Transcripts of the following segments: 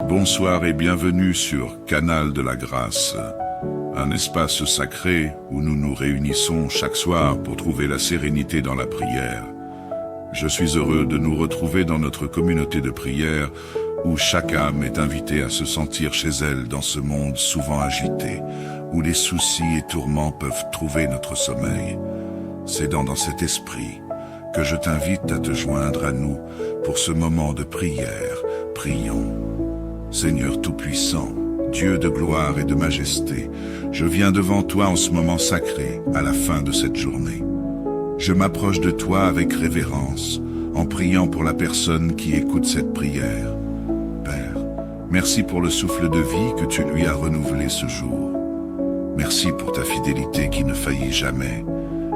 Bonsoir et bienvenue sur Canal de la Grâce, un espace sacré où nous nous réunissons chaque soir pour trouver la sérénité dans la prière. Je suis heureux de nous retrouver dans notre communauté de prière où chaque âme est invitée à se sentir chez elle dans ce monde souvent agité, où les soucis et tourments peuvent trouver notre sommeil. C'est dans cet esprit que je t'invite à te joindre à nous pour ce moment de prière. Prions. Seigneur Tout-Puissant, Dieu de gloire et de majesté, je viens devant toi en ce moment sacré, à la fin de cette journée. Je m'approche de toi avec révérence, en priant pour la personne qui écoute cette prière. Père, merci pour le souffle de vie que tu lui as renouvelé ce jour. Merci pour ta fidélité qui ne faillit jamais,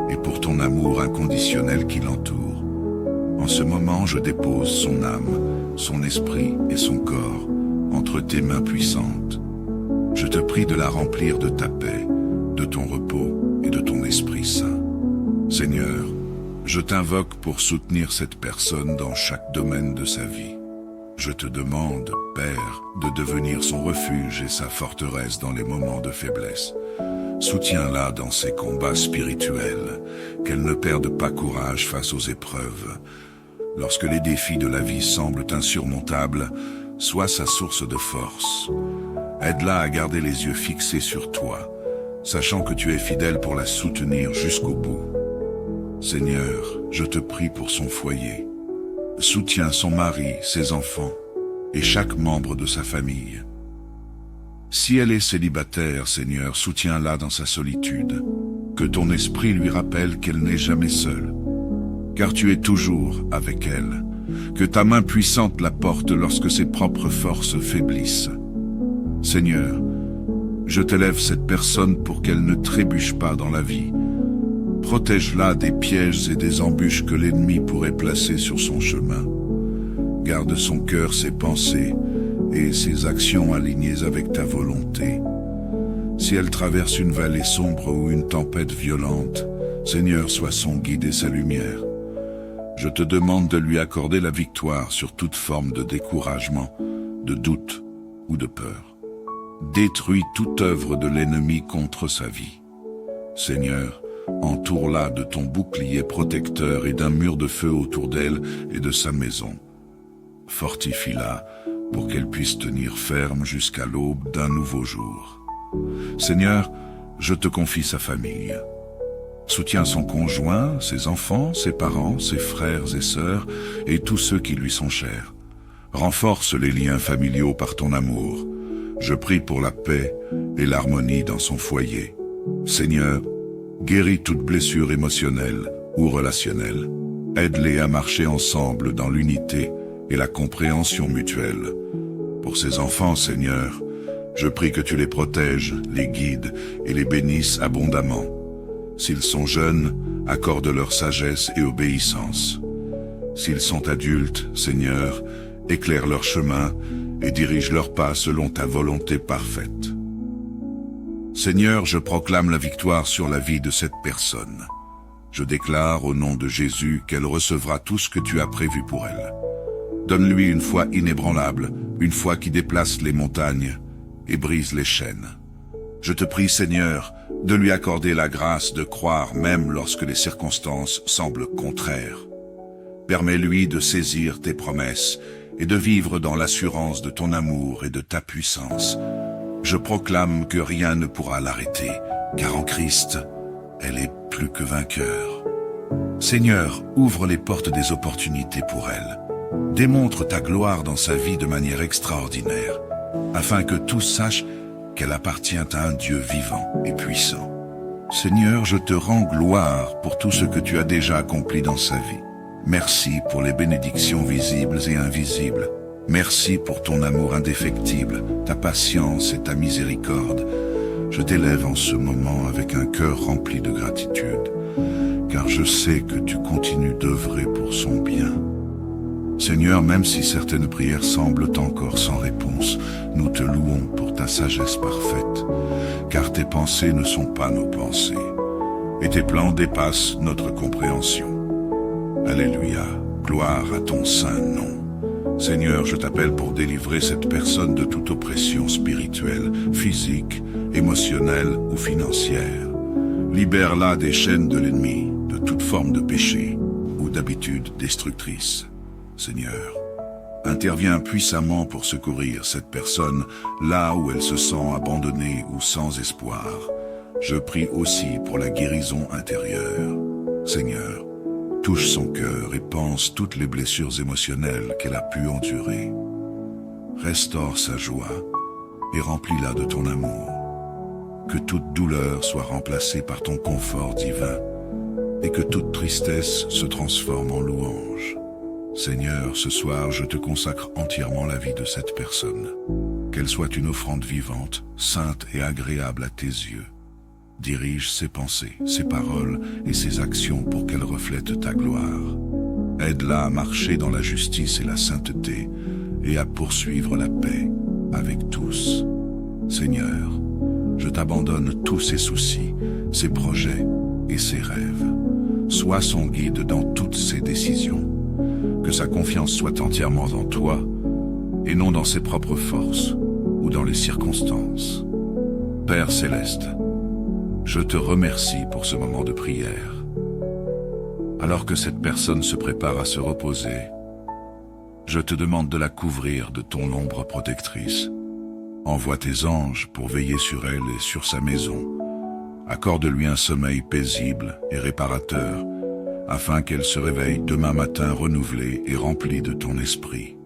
et pour ton amour inconditionnel qui l'entoure. En ce moment, je dépose son âme, son esprit et son corps entre tes mains puissantes. Je te prie de la remplir de ta paix, de ton repos et de ton Esprit Saint. Seigneur, je t'invoque pour soutenir cette personne dans chaque domaine de sa vie. Je te demande, Père, de devenir son refuge et sa forteresse dans les moments de faiblesse. Soutiens-la dans ses combats spirituels, qu'elle ne perde pas courage face aux épreuves. Lorsque les défis de la vie semblent insurmontables, sois sa source de force. Aide-la à garder les yeux fixés sur toi, sachant que tu es fidèle pour la soutenir jusqu'au bout. Seigneur, je te prie pour son foyer. Soutiens son mari, ses enfants et chaque membre de sa famille. Si elle est célibataire, Seigneur, soutiens-la dans sa solitude. Que ton esprit lui rappelle qu'elle n'est jamais seule, car tu es toujours avec elle. Que ta main puissante la porte lorsque ses propres forces faiblissent. Seigneur, je t'élève cette personne pour qu'elle ne trébuche pas dans la vie. Protège-la des pièges et des embûches que l'ennemi pourrait placer sur son chemin. Garde son cœur, ses pensées et ses actions alignées avec ta volonté. Si elle traverse une vallée sombre ou une tempête violente, Seigneur, sois son guide et sa lumière. Je te demande de lui accorder la victoire sur toute forme de découragement, de doute ou de peur. Détruis toute œuvre de l'ennemi contre sa vie. Seigneur, entoure-la de ton bouclier protecteur et d'un mur de feu autour d'elle et de sa maison. Fortifie-la pour qu'elle puisse tenir ferme jusqu'à l'aube d'un nouveau jour. Seigneur, je te confie sa famille. Soutiens son conjoint, ses enfants, ses parents, ses frères et sœurs et tous ceux qui lui sont chers. Renforce les liens familiaux par ton amour. Je prie pour la paix et l'harmonie dans son foyer. Seigneur, guéris toute blessure émotionnelle ou relationnelle. Aide-les à marcher ensemble dans l'unité et la compréhension mutuelle. Pour ces enfants, Seigneur, je prie que tu les protèges, les guides et les bénisses abondamment. S'ils sont jeunes, accorde-leur sagesse et obéissance. S'ils sont adultes, Seigneur, éclaire leur chemin et dirige leurs pas selon ta volonté parfaite. Seigneur, je proclame la victoire sur la vie de cette personne. Je déclare au nom de Jésus qu'elle recevra tout ce que tu as prévu pour elle. Donne-lui une foi inébranlable, une foi qui déplace les montagnes et brise les chaînes. Je te prie, Seigneur, de lui accorder la grâce de croire même lorsque les circonstances semblent contraires. Permets-lui de saisir tes promesses et de vivre dans l'assurance de ton amour et de ta puissance. Je proclame que rien ne pourra l'arrêter, car en Christ, elle est plus que vainqueur. Seigneur, ouvre les portes des opportunités pour elle. Démontre ta gloire dans sa vie de manière extraordinaire, afin que tous sachent qu'elle appartient à un Dieu vivant et puissant. Seigneur, je te rends gloire pour tout ce que tu as déjà accompli dans sa vie. Merci pour les bénédictions visibles et invisibles. Merci pour ton amour indéfectible, ta patience et ta miséricorde. Je t'élève en ce moment avec un cœur rempli de gratitude, car je sais que tu continues d'œuvrer pour son bien. Seigneur, même si certaines prières semblent encore sans réponse, nous te louons pour ta sagesse parfaite, car tes pensées ne sont pas nos pensées, et tes plans dépassent notre compréhension. Alléluia, gloire à ton saint nom. Seigneur, je t'appelle pour délivrer cette personne de toute oppression spirituelle, physique, émotionnelle ou financière. Libère-la des chaînes de l'ennemi, de toute forme de péché ou d'habitude destructrice. Seigneur, interviens puissamment pour secourir cette personne là où elle se sent abandonnée ou sans espoir. Je prie aussi pour la guérison intérieure. Seigneur, touche son cœur et pense toutes les blessures émotionnelles qu'elle a pu endurer. Restaure sa joie et remplis-la de ton amour. Que toute douleur soit remplacée par ton confort divin et que toute tristesse se transforme en louange. Seigneur, ce soir, je te consacre entièrement la vie de cette personne. Qu'elle soit une offrande vivante, sainte et agréable à tes yeux. Dirige ses pensées, ses paroles et ses actions pour qu'elles reflètent ta gloire. Aide-la à marcher dans la justice et la sainteté et à poursuivre la paix avec tous. Seigneur, je t'abandonne tous ses soucis, ses projets et ses rêves. Sois son guide dans toutes ses décisions. Que sa confiance soit entièrement en toi et non dans ses propres forces ou dans les circonstances. Père céleste, je te remercie pour ce moment de prière. Alors que cette personne se prépare à se reposer, je te demande de la couvrir de ton ombre protectrice. Envoie tes anges pour veiller sur elle et sur sa maison. Accorde-lui un sommeil paisible et réparateur, afin qu'elle se réveille demain matin renouvelée et remplie de ton esprit.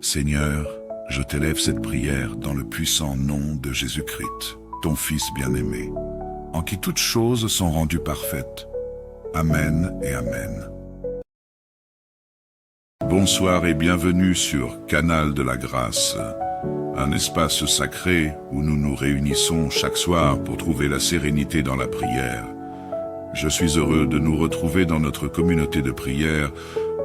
Seigneur, je t'élève cette prière dans le puissant nom de Jésus-Christ, ton Fils bien-aimé, en qui toutes choses sont rendues parfaites. Amen et Amen. Bonsoir et bienvenue sur Canal de la Grâce, un espace sacré où nous nous réunissons chaque soir pour trouver la sérénité dans la prière. Je suis heureux de nous retrouver dans notre communauté de prière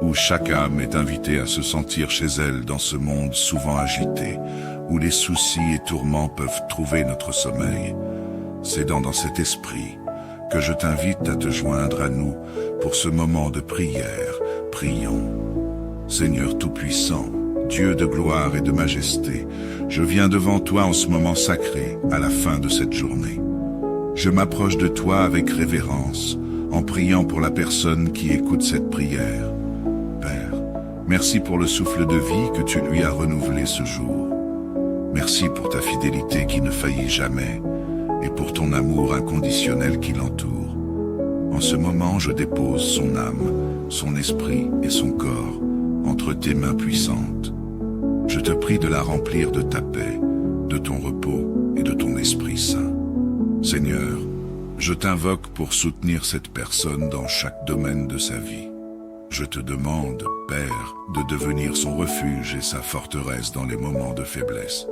où chaque âme est invitée à se sentir chez elle dans ce monde souvent agité, où les soucis et tourments peuvent trouver notre sommeil. C'est dans cet esprit que je t'invite à te joindre à nous pour ce moment de prière. Prions. Seigneur Tout-Puissant, Dieu de gloire et de majesté, je viens devant toi en ce moment sacré, à la fin de cette journée. Je m'approche de toi avec révérence, en priant pour la personne qui écoute cette prière. Père, merci pour le souffle de vie que tu lui as renouvelé ce jour. Merci pour ta fidélité qui ne faillit jamais, et pour ton amour inconditionnel qui l'entoure. En ce moment, je dépose son âme, son esprit et son corps entre tes mains puissantes. Je te prie de la remplir de ta paix, de ton repos et de ton Esprit Saint. Seigneur, je t'invoque pour soutenir cette personne dans chaque domaine de sa vie. Je te demande, Père, de devenir son refuge et sa forteresse dans les moments de faiblesse.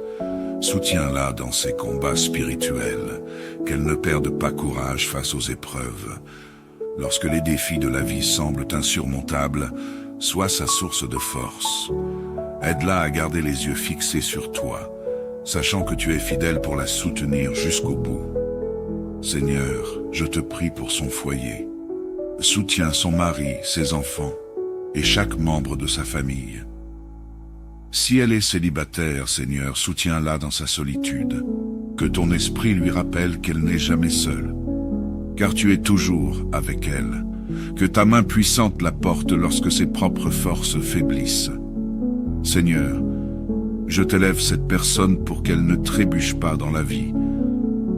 Soutiens-la dans ses combats spirituels, qu'elle ne perde pas courage face aux épreuves. Lorsque les défis de la vie semblent insurmontables, sois sa source de force. Aide-la à garder les yeux fixés sur toi, sachant que tu es fidèle pour la soutenir jusqu'au bout. Seigneur, je te prie pour son foyer. Soutiens son mari, ses enfants et chaque membre de sa famille. Si elle est célibataire, Seigneur, soutiens-la dans sa solitude. Que ton esprit lui rappelle qu'elle n'est jamais seule, car tu es toujours avec elle. Que ta main puissante la porte lorsque ses propres forces faiblissent. Seigneur, je t'élève cette personne pour qu'elle ne trébuche pas dans la vie.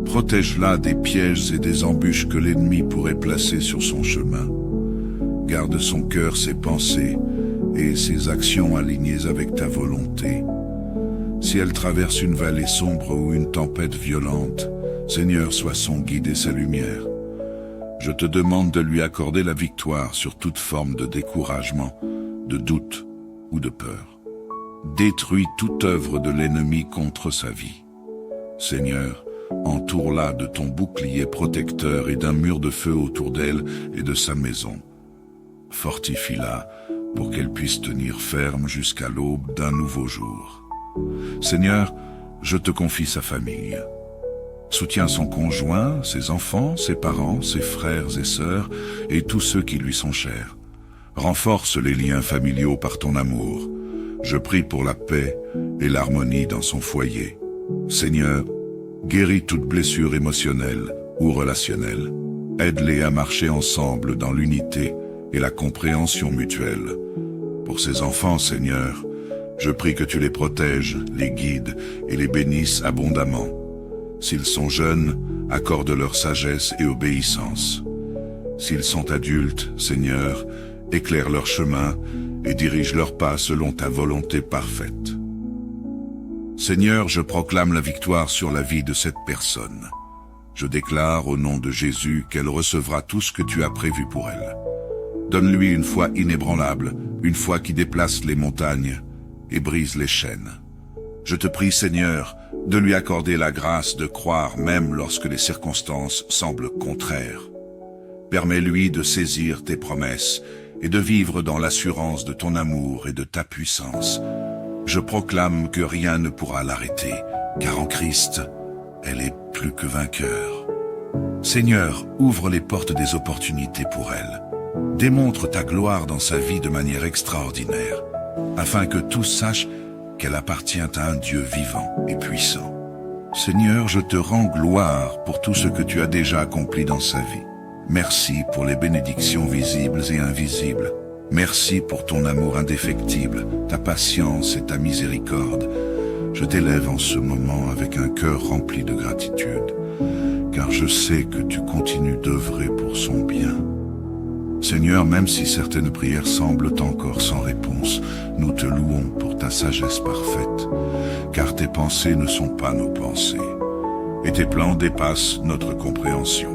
Protège-la des pièges et des embûches que l'ennemi pourrait placer sur son chemin. Garde son cœur, ses pensées et ses actions alignées avec ta volonté. Si elle traverse une vallée sombre ou une tempête violente, Seigneur, sois son guide et sa lumière. Je te demande de lui accorder la victoire sur toute forme de découragement, de doute ou de peur. Détruis toute œuvre de l'ennemi contre sa vie. Seigneur, entoure-la de ton bouclier protecteur et d'un mur de feu autour d'elle et de sa maison. Fortifie-la pour qu'elle puisse tenir ferme jusqu'à l'aube d'un nouveau jour. Seigneur, je te confie sa famille. Soutiens son conjoint, ses enfants, ses parents, ses frères et sœurs et tous ceux qui lui sont chers. Renforce les liens familiaux par ton amour. je prie pour la paix et l'harmonie dans son foyer. Seigneur, guéris toute blessure émotionnelle ou relationnelle. Aide-les à marcher ensemble dans l'unité et la compréhension mutuelle. Pour ces enfants, Seigneur, je prie que tu les protèges, les guides et les bénisses abondamment. S'ils sont jeunes, accorde leur sagesse et obéissance. S'ils sont adultes, Seigneur, éclaire leur chemin et dirige leurs pas selon ta volonté parfaite. Seigneur, je proclame la victoire sur la vie de cette personne. Je déclare au nom de Jésus qu'elle recevra tout ce que tu as prévu pour elle. Donne-lui une foi inébranlable, une foi qui déplace les montagnes et brise les chaînes. Je te prie, Seigneur, de lui accorder la grâce de croire même lorsque les circonstances semblent contraires. Permets-lui de saisir tes promesses et de vivre dans l'assurance de ton amour et de ta puissance. Je proclame que rien ne pourra l'arrêter, car en Christ, elle est plus que vainqueur. Seigneur, ouvre les portes des opportunités pour elle. Démontre ta gloire dans sa vie de manière extraordinaire, afin que tous sachent qu'elle appartient à un Dieu vivant et puissant. Seigneur, je te rends gloire pour tout ce que tu as déjà accompli dans sa vie. Merci pour les bénédictions visibles et invisibles. Merci pour ton amour indéfectible, ta patience et ta miséricorde. Je t'élève en ce moment avec un cœur rempli de gratitude, car je sais que tu continues d'œuvrer pour son bien. Seigneur, même si certaines prières semblent encore sans réponse, nous te louons pour ta sagesse parfaite, car tes pensées ne sont pas nos pensées, et tes plans dépassent notre compréhension.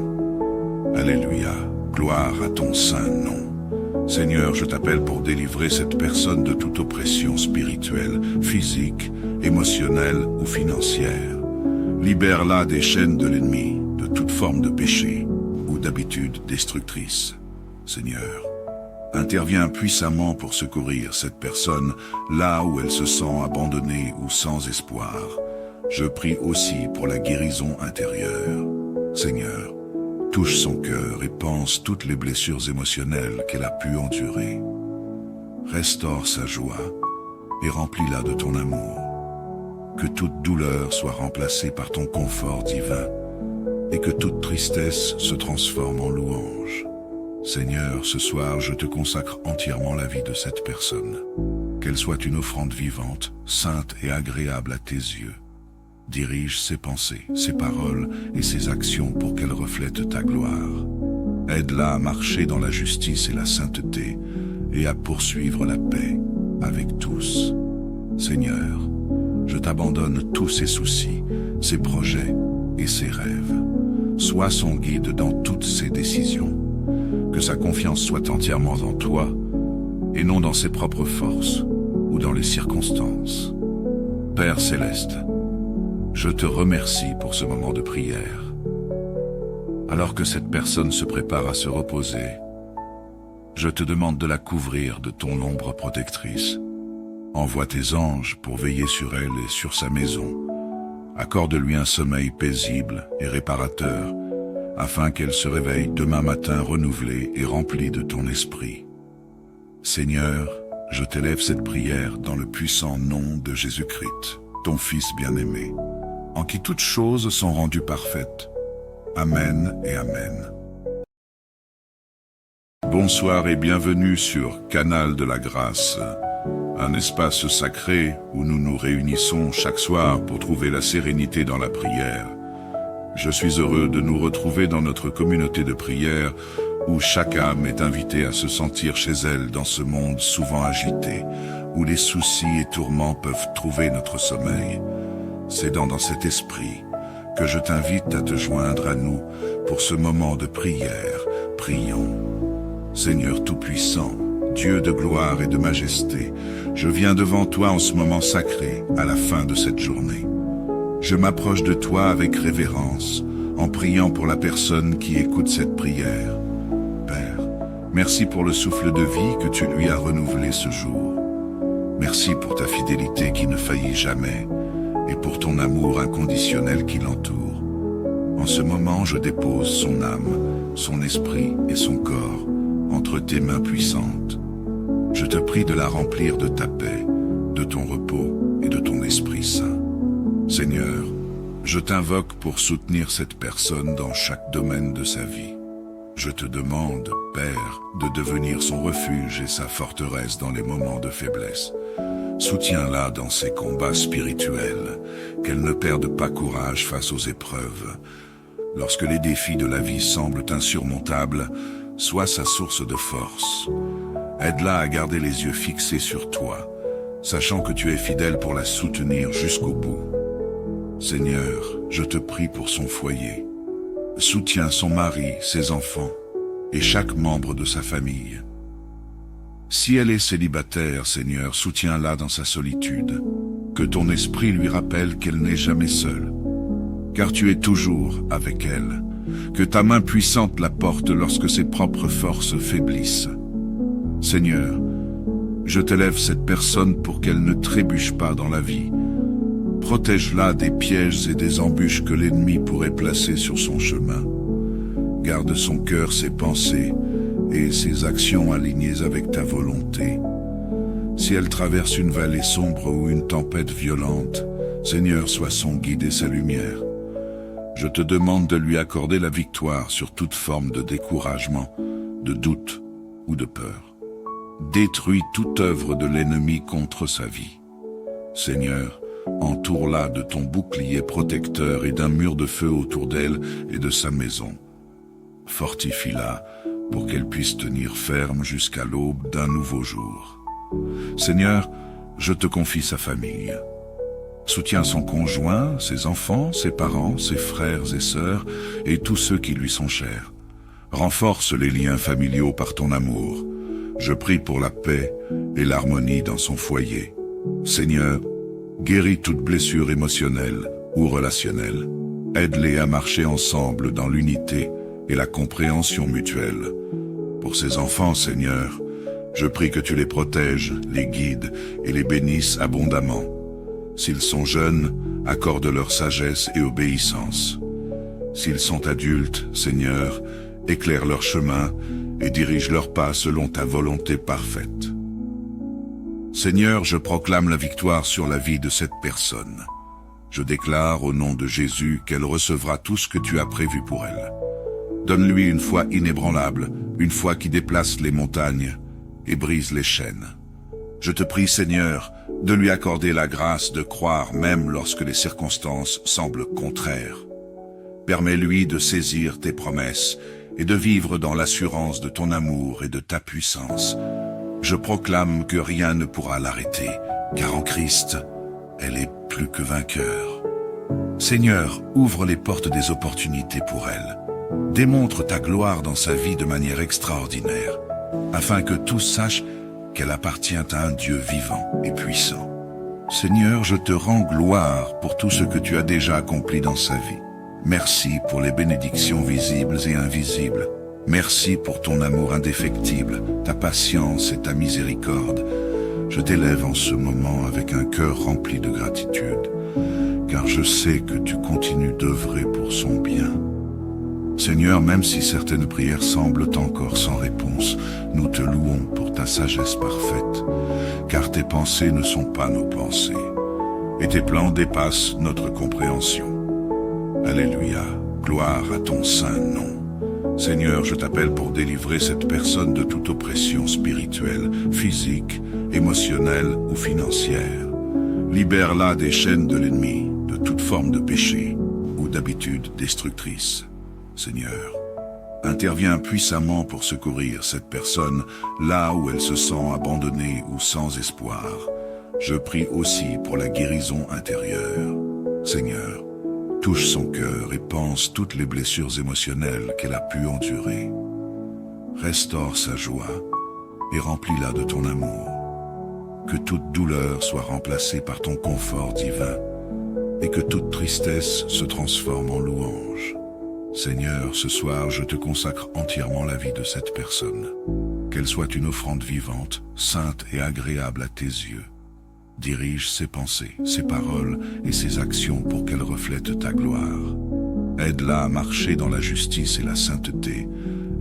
Alléluia, gloire à ton saint nom. Seigneur, je t'appelle pour délivrer cette personne de toute oppression spirituelle, physique, émotionnelle ou financière. Libère-la des chaînes de l'ennemi, de toute forme de péché ou d'habitude destructrice. Seigneur, interviens puissamment pour secourir cette personne là où elle se sent abandonnée ou sans espoir. Je prie aussi pour la guérison intérieure. Seigneur, touche son cœur et pense toutes les blessures émotionnelles qu'elle a pu endurer. Restaure sa joie et remplis-la de ton amour. Que toute douleur soit remplacée par ton confort divin et que toute tristesse se transforme en louange. Seigneur, ce soir, je te consacre entièrement la vie de cette personne. Qu'elle soit une offrande vivante, sainte et agréable à tes yeux. Dirige ses pensées, ses paroles et ses actions pour qu'elles reflètent ta gloire. Aide-la à marcher dans la justice et la sainteté et à poursuivre la paix avec tous. Seigneur, je t'abandonne tous ses soucis, ses projets et ses rêves. Sois son guide dans toutes ses décisions. Que sa confiance soit entièrement en toi et non dans ses propres forces ou dans les circonstances. Père céleste, je te remercie pour ce moment de prière. Alors que cette personne se prépare à se reposer, je te demande de la couvrir de ton ombre protectrice. Envoie tes anges pour veiller sur elle et sur sa maison. Accorde-lui un sommeil paisible et réparateur, afin qu'elle se réveille demain matin renouvelée et remplie de ton esprit. Seigneur, je t'élève cette prière dans le puissant nom de Jésus-Christ, ton Fils bien-aimé, en qui toutes choses sont rendues parfaites. Amen et Amen. Bonsoir et bienvenue sur Canal de la Grâce, un espace sacré où nous nous réunissons chaque soir pour trouver la sérénité dans la prière. Je suis heureux de nous retrouver dans notre communauté de prière où chaque âme est invitée à se sentir chez elle dans ce monde souvent agité, où les soucis et tourments peuvent trouver notre sommeil. C'est dans cet esprit que je t'invite à te joindre à nous pour ce moment de prière. Prions. Seigneur Tout-Puissant, Dieu de gloire et de majesté, je viens devant toi en ce moment sacré, à la fin de cette journée. Je m'approche de toi avec révérence, en priant pour la personne qui écoute cette prière. Père, merci pour le souffle de vie que tu lui as renouvelé ce jour. Merci pour ta fidélité qui ne faillit jamais, et pour ton amour inconditionnel qui l'entoure. En ce moment, je dépose son âme, son esprit et son corps entre tes mains puissantes. Je te prie de la remplir de ta paix, de ton repos et de ton Esprit Saint. Seigneur, je t'invoque pour soutenir cette personne dans chaque domaine de sa vie. Je te demande, Père, de devenir son refuge et sa forteresse dans les moments de faiblesse. Soutiens-la dans ses combats spirituels, qu'elle ne perde pas courage face aux épreuves. Lorsque les défis de la vie semblent insurmontables, sois sa source de force. Aide-la à garder les yeux fixés sur toi, sachant que tu es fidèle pour la soutenir jusqu'au bout. Seigneur, je te prie pour son foyer. Soutiens son mari, ses enfants et chaque membre de sa famille. Si elle est célibataire, Seigneur, soutiens-la dans sa solitude. Que ton esprit lui rappelle qu'elle n'est jamais seule, car tu es toujours avec elle. Que ta main puissante la porte lorsque ses propres forces faiblissent. Seigneur, je t'élève cette personne pour qu'elle ne trébuche pas dans la vie. Protège-la des pièges et des embûches que l'ennemi pourrait placer sur son chemin. Garde son cœur, ses pensées et ses actions alignées avec ta volonté. Si elle traverse une vallée sombre ou une tempête violente, Seigneur, sois son guide et sa lumière. Je te demande de lui accorder la victoire sur toute forme de découragement, de doute ou de peur. Détruis toute œuvre de l'ennemi contre sa vie. Seigneur, entoure-la de ton bouclier protecteur et d'un mur de feu autour d'elle et de sa maison. Fortifie-la pour qu'elle puisse tenir ferme jusqu'à l'aube d'un nouveau jour. Seigneur, je te confie sa famille. Soutiens son conjoint, ses enfants, ses parents, ses frères et sœurs et tous ceux qui lui sont chers. Renforce les liens familiaux par ton amour. Je prie pour la paix et l'harmonie dans son foyer. Seigneur, guéris toute blessure émotionnelle ou relationnelle. Aide-les à marcher ensemble dans l'unité et la compréhension mutuelle. Pour ces enfants, Seigneur, je prie que tu les protèges, les guides et les bénisses abondamment. S'ils sont jeunes, accorde-leur sagesse et obéissance. S'ils sont adultes, Seigneur, éclaire leur chemin et dirige leurs pas selon ta volonté parfaite. Seigneur, je proclame la victoire sur la vie de cette personne. Je déclare au nom de Jésus qu'elle recevra tout ce que tu as prévu pour elle. Donne-lui une foi inébranlable, une foi qui déplace les montagnes et brise les chaînes. Je te prie, Seigneur, de lui accorder la grâce de croire même lorsque les circonstances semblent contraires. Permets-lui de saisir tes promesses et de vivre dans l'assurance de ton amour et de ta puissance. Je proclame que rien ne pourra l'arrêter, car en Christ, elle est plus que vainqueur. Seigneur, ouvre les portes des opportunités pour elle. Démontre ta gloire dans sa vie de manière extraordinaire, afin que tous sachent qu'elle appartient à un Dieu vivant et puissant. Seigneur, je te rends gloire pour tout ce que tu as déjà accompli dans sa vie. Merci pour les bénédictions visibles et invisibles. Merci pour ton amour indéfectible, ta patience et ta miséricorde. Je t'élève en ce moment avec un cœur rempli de gratitude, car je sais que tu continues d'œuvrer pour son bien. Seigneur, même si certaines prières semblent encore sans réponse, nous te louons pour ta sagesse parfaite, car tes pensées ne sont pas nos pensées, et tes plans dépassent notre compréhension. Alléluia, gloire à ton saint nom. Seigneur, je t'appelle pour délivrer cette personne de toute oppression spirituelle, physique, émotionnelle ou financière. Libère-la des chaînes de l'ennemi, de toute forme de péché ou d'habitude destructrice. Seigneur, interviens puissamment pour secourir cette personne là où elle se sent abandonnée ou sans espoir. Je prie aussi pour la guérison intérieure. Seigneur, touche son cœur et pense toutes les blessures émotionnelles qu'elle a pu endurer. Restaure sa joie et remplis-la de ton amour. Que toute douleur soit remplacée par ton confort divin et que toute tristesse se transforme en louange. Seigneur, ce soir, je te consacre entièrement la vie de cette personne. Qu'elle soit une offrande vivante, sainte et agréable à tes yeux. Dirige ses pensées, ses paroles et ses actions pour qu'elles reflètent ta gloire. Aide-la à marcher dans la justice et la sainteté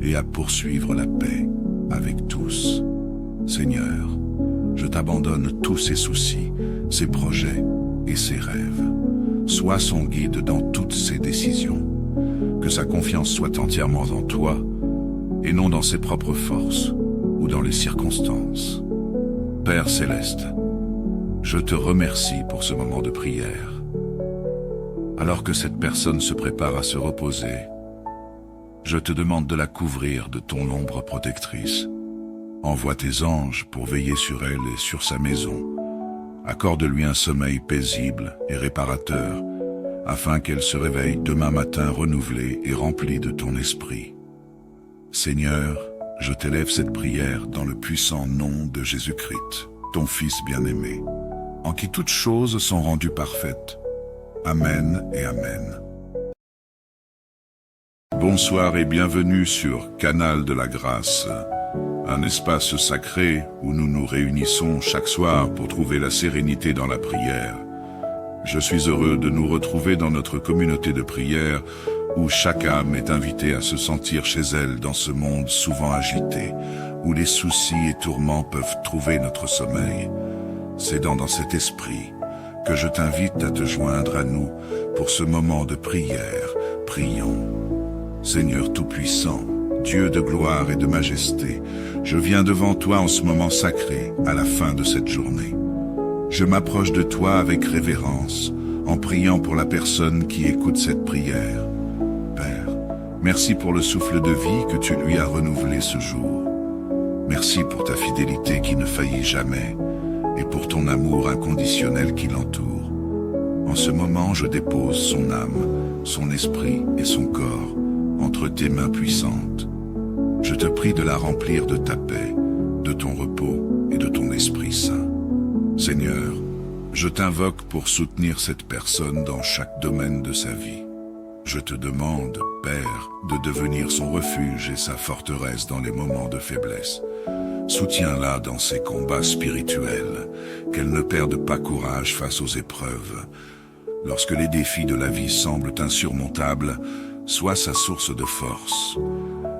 et à poursuivre la paix avec tous. Seigneur, je t'abandonne tous ses soucis, ses projets et ses rêves. Sois son guide dans toutes ses décisions. Que sa confiance soit entièrement en toi, et non dans ses propres forces ou dans les circonstances. Père céleste, je te remercie pour ce moment de prière. Alors que cette personne se prépare à se reposer, je te demande de la couvrir de ton ombre protectrice. Envoie tes anges pour veiller sur elle et sur sa maison. Accorde-lui un sommeil paisible et réparateur, afin qu'elle se réveille demain matin renouvelée et remplie de ton esprit. Seigneur, je t'élève cette prière dans le puissant nom de Jésus-Christ, ton Fils bien-aimé, en qui toutes choses sont rendues parfaites. Amen et Amen. Bonsoir et bienvenue sur Canal de la Grâce, un espace sacré où nous nous réunissons chaque soir pour trouver la sérénité dans la prière. Je suis heureux de nous retrouver dans notre communauté de prière où chaque âme est invitée à se sentir chez elle dans ce monde souvent agité, où les soucis et tourments peuvent trouver notre sommeil. C'est dans cet esprit que je t'invite à te joindre à nous pour ce moment de prière. Prions. Seigneur Tout-Puissant, Dieu de gloire et de majesté, je viens devant toi en ce moment sacré, à la fin de cette journée. Je m'approche de toi avec révérence, en priant pour la personne qui écoute cette prière. Père, merci pour le souffle de vie que tu lui as renouvelé ce jour. Merci pour ta fidélité qui ne faillit jamais, et pour ton amour inconditionnel qui l'entoure. En ce moment, je dépose son âme, son esprit et son corps entre tes mains puissantes. Je te prie de la remplir de ta paix, de ton repos et de ton Esprit Saint. Seigneur, je t'invoque pour soutenir cette personne dans chaque domaine de sa vie. Je te demande, Père, de devenir son refuge et sa forteresse dans les moments de faiblesse. Soutiens-la dans ses combats spirituels, qu'elle ne perde pas courage face aux épreuves. Lorsque les défis de la vie semblent insurmontables, sois sa source de force.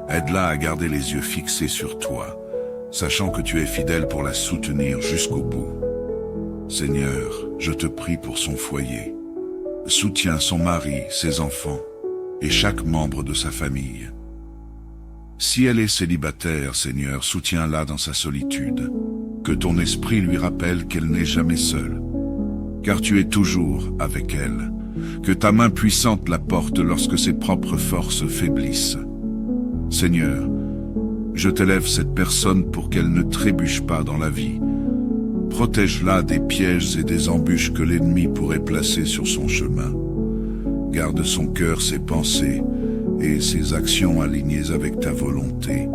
Aide-la à garder les yeux fixés sur toi, sachant que tu es fidèle pour la soutenir jusqu'au bout. Seigneur, je te prie pour son foyer. Soutiens son mari, ses enfants et chaque membre de sa famille. Si elle est célibataire, Seigneur, soutiens-la dans sa solitude. Que ton esprit lui rappelle qu'elle n'est jamais seule, car tu es toujours avec elle. Que ta main puissante la porte lorsque ses propres forces faiblissent. Seigneur, je t'élève cette personne pour qu'elle ne trébuche pas dans la vie. Protège-la des pièges et des embûches que l'ennemi pourrait placer sur son chemin. Garde son cœur, ses pensées et ses actions alignées avec ta volonté.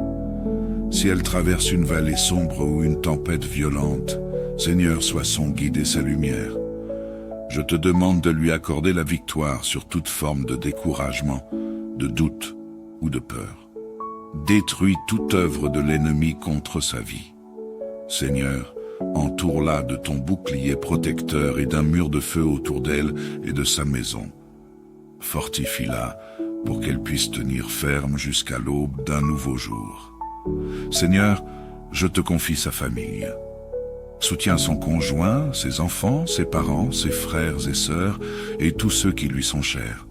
Si elle traverse une vallée sombre ou une tempête violente, Seigneur, sois son guide et sa lumière. Je te demande de lui accorder la victoire sur toute forme de découragement, de doute ou de peur. Détruis toute œuvre de l'ennemi contre sa vie. Seigneur, entoure-la de ton bouclier protecteur et d'un mur de feu autour d'elle et de sa maison. Fortifie-la pour qu'elle puisse tenir ferme jusqu'à l'aube d'un nouveau jour. Seigneur, je te confie sa famille. Soutiens son conjoint, ses enfants, ses parents, ses frères et sœurs et tous ceux qui lui sont chers.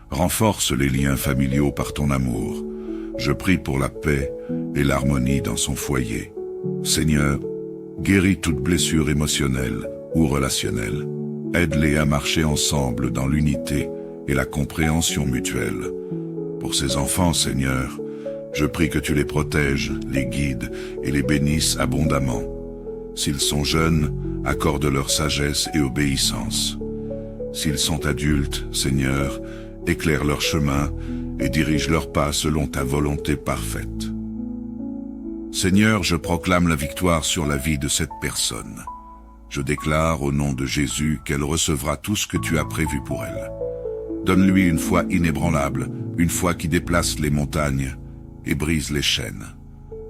Renforce les liens familiaux par ton amour. Je prie pour la paix et l'harmonie dans son foyer. Seigneur, guéris toute blessure émotionnelle ou relationnelle. Aide-les à marcher ensemble dans l'unité et la compréhension mutuelle. Pour ces enfants, Seigneur, je prie que tu les protèges, les guides et les bénisses abondamment. S'ils sont jeunes, accorde-leur sagesse et obéissance. S'ils sont adultes, Seigneur, éclaire leur chemin et dirige leurs pas selon ta volonté parfaite. Seigneur, je proclame la victoire sur la vie de cette personne. Je déclare au nom de Jésus qu'elle recevra tout ce que tu as prévu pour elle. Donne-lui une foi inébranlable, une foi qui déplace les montagnes et brise les chaînes.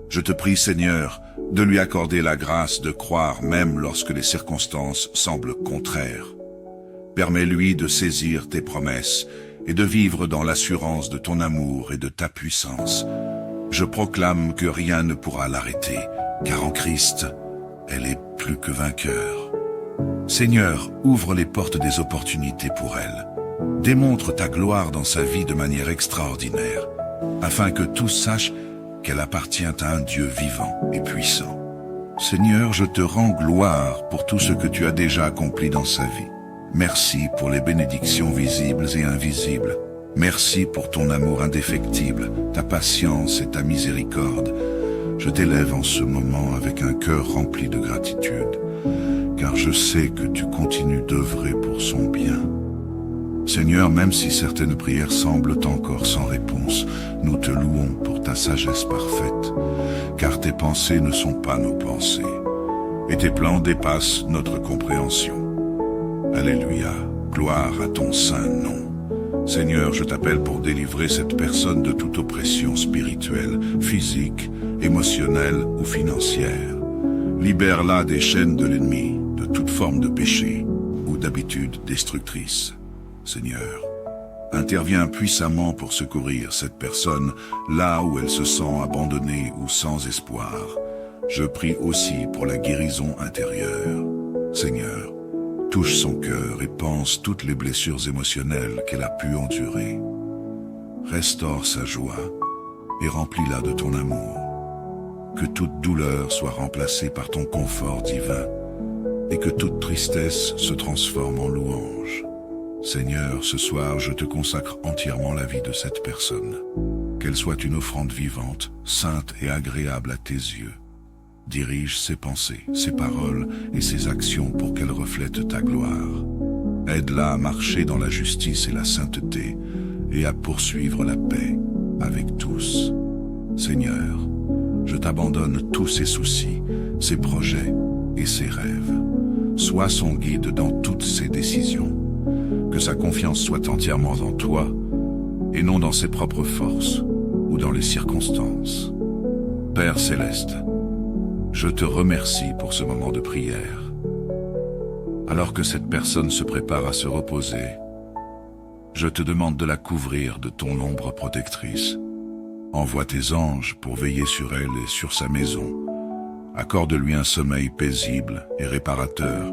Je te prie, Seigneur, de lui accorder la grâce de croire même lorsque les circonstances semblent contraires. Permets-lui de saisir tes promesses et de vivre dans l'assurance de ton amour et de ta puissance. Je proclame que rien ne pourra l'arrêter, car en Christ, elle est plus que vainqueur. Seigneur, ouvre les portes des opportunités pour elle. Démontre ta gloire dans sa vie de manière extraordinaire, afin que tous sachent qu'elle appartient à un Dieu vivant et puissant. Seigneur, je te rends gloire pour tout ce que tu as déjà accompli dans sa vie. Merci pour les bénédictions visibles et invisibles. Merci pour ton amour indéfectible, ta patience et ta miséricorde. Je t'élève en ce moment avec un cœur rempli de gratitude, car je sais que tu continues d'œuvrer pour son bien. Seigneur, même si certaines prières semblent encore sans réponse, nous te louons pour ta sagesse parfaite, car tes pensées ne sont pas nos pensées, et tes plans dépassent notre compréhension. Alléluia, gloire à ton saint nom. Seigneur, je t'appelle pour délivrer cette personne de toute oppression spirituelle, physique, émotionnelle ou financière. Libère-la des chaînes de l'ennemi, de toute forme de péché ou d'habitude destructrice. Seigneur, interviens puissamment pour secourir cette personne là où elle se sent abandonnée ou sans espoir. Je prie aussi pour la guérison intérieure. Seigneur, touche son cœur et pense toutes les blessures émotionnelles qu'elle a pu endurer. Restaure sa joie et remplis-la de ton amour. Que toute douleur soit remplacée par ton confort divin et que toute tristesse se transforme en louange. Seigneur, ce soir, je te consacre entièrement la vie de cette personne. Qu'elle soit une offrande vivante, sainte et agréable à tes yeux. Dirige ses pensées, ses paroles et ses actions pour qu'elle reflète ta gloire. Aide-la à marcher dans la justice et la sainteté et à poursuivre la paix avec tous. Seigneur, je t'abandonne tous ses soucis, ses projets et ses rêves. Sois son guide dans toutes ses décisions. Que sa confiance soit entièrement en toi et non dans ses propres forces ou dans les circonstances. Père céleste, je te remercie pour ce moment de prière. Alors que cette personne se prépare à se reposer, je te demande de la couvrir de ton ombre protectrice. Envoie tes anges pour veiller sur elle et sur sa maison. Accorde-lui un sommeil paisible et réparateur,